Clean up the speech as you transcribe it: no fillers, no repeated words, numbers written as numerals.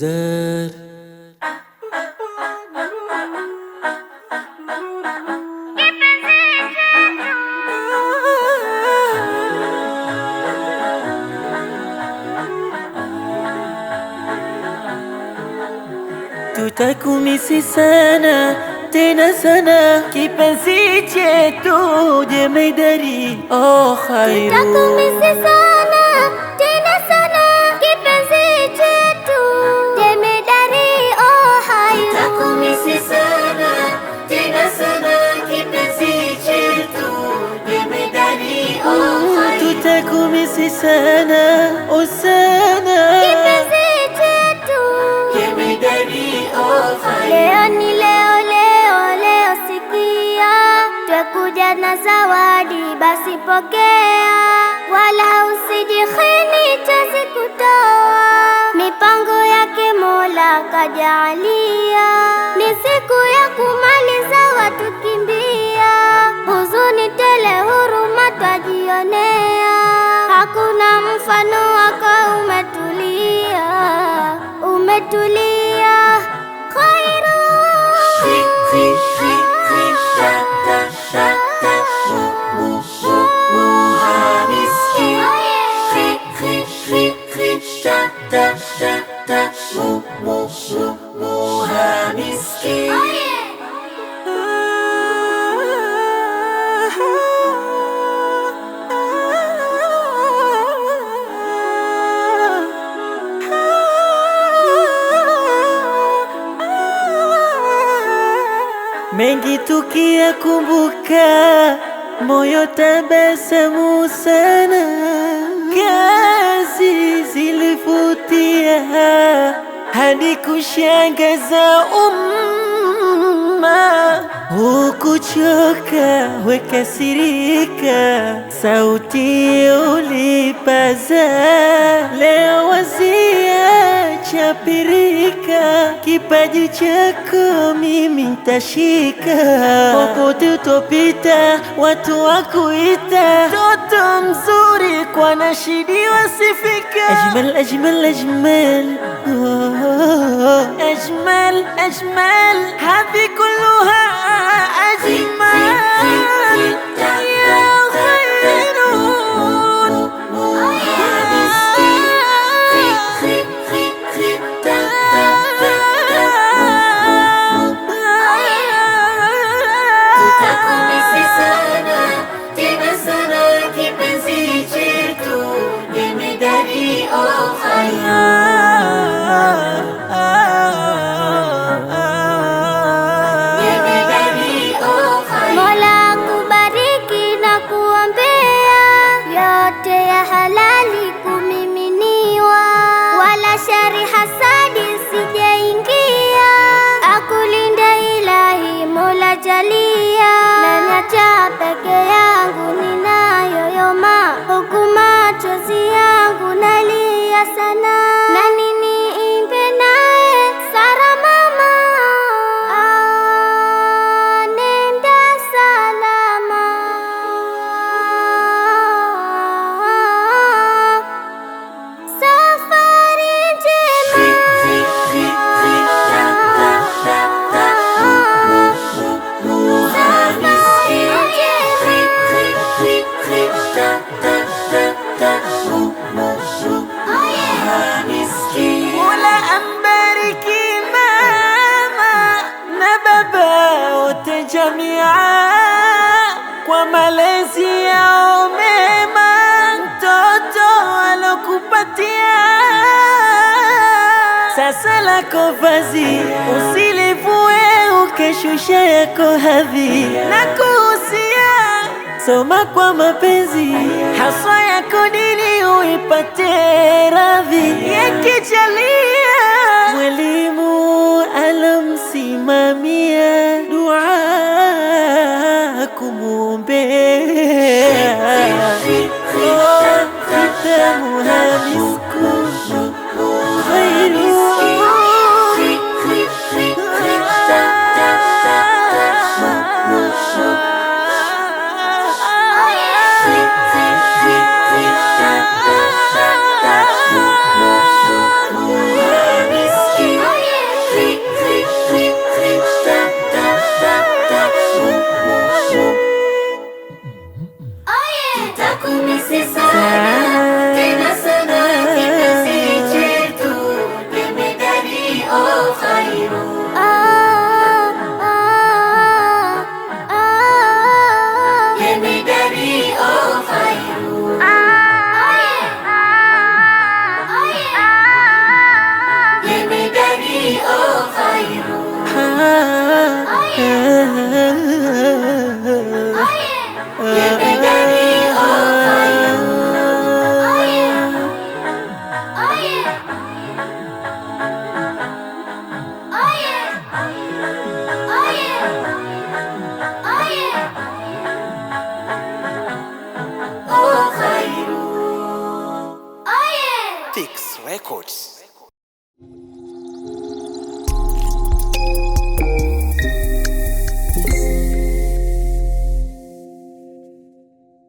Abuzar. Tutakumisi sana tena sana, kipenzi chetu jemedari. Oh khairu, tutakumisi sana tena sana, kipenzi chetu jemedari. Oh khairu, tutakumisi sana tena sana, kipenzi chetu jemedari. Oh khairu, tutakumisi sana oh sana, kipenzi chetu jemedari. Oh khairu, leo ni leo, leo sikia, twakuja na zawadi, basi pokea, wala usijikhini tazikutoa, mipango yake Mola kajalia, ni siku ya kumaliza watu kimbia, huzuni tele huruma twajionea, hakuna mfano wako, umetulia, umetulia khairu. Mengi tukiyakumbuka, moyo tabasamu sana, kazi zilivutia hadi kushangaza umma, hukuchoka wekasirika, sauti ulipaza, leo wasiacha pirika, kipaji chako mimi ntashika, popote utopita watu wakuita, toto mzuri kwa nashidi wasifika, ajmal ajmal ajmal, ajmal ajmal, hadhi kulluha ajmal ya khairun. Tutakumisi sana tena sana, kipenzi chetu jemedari. Oh khairu, jemedari. Oh khairu, Mola akubariki na kuombea, yote ya halali kumiminiwa, wala shari hasadi sijaingia, akulinde ilahi Mola jalia, naniacha peke yangu ninayoyoma, huku machozi yangu nalia sana, nani niimbe naye Sara mama, nenda salama, safari njema. Mola ambariki mama na baba wote jamia, kwa malezi yao mema, mtoto alokupatia, sasa lako vazi usilivue, ukeshusha yako hadhi, na kuhusia soma kwa mapenzi, haswa yako dini uipate radhi, yakijalia mwalimu alomsimamia, dua kumwombea, kitamu hamiskunu khairu. mwepesi sana, tena sana, kipenzi chetu jemedari oh khairu. Jemedari oh khairu. Jemedari oh khairu. Jemedari oh khairu. Fix Records.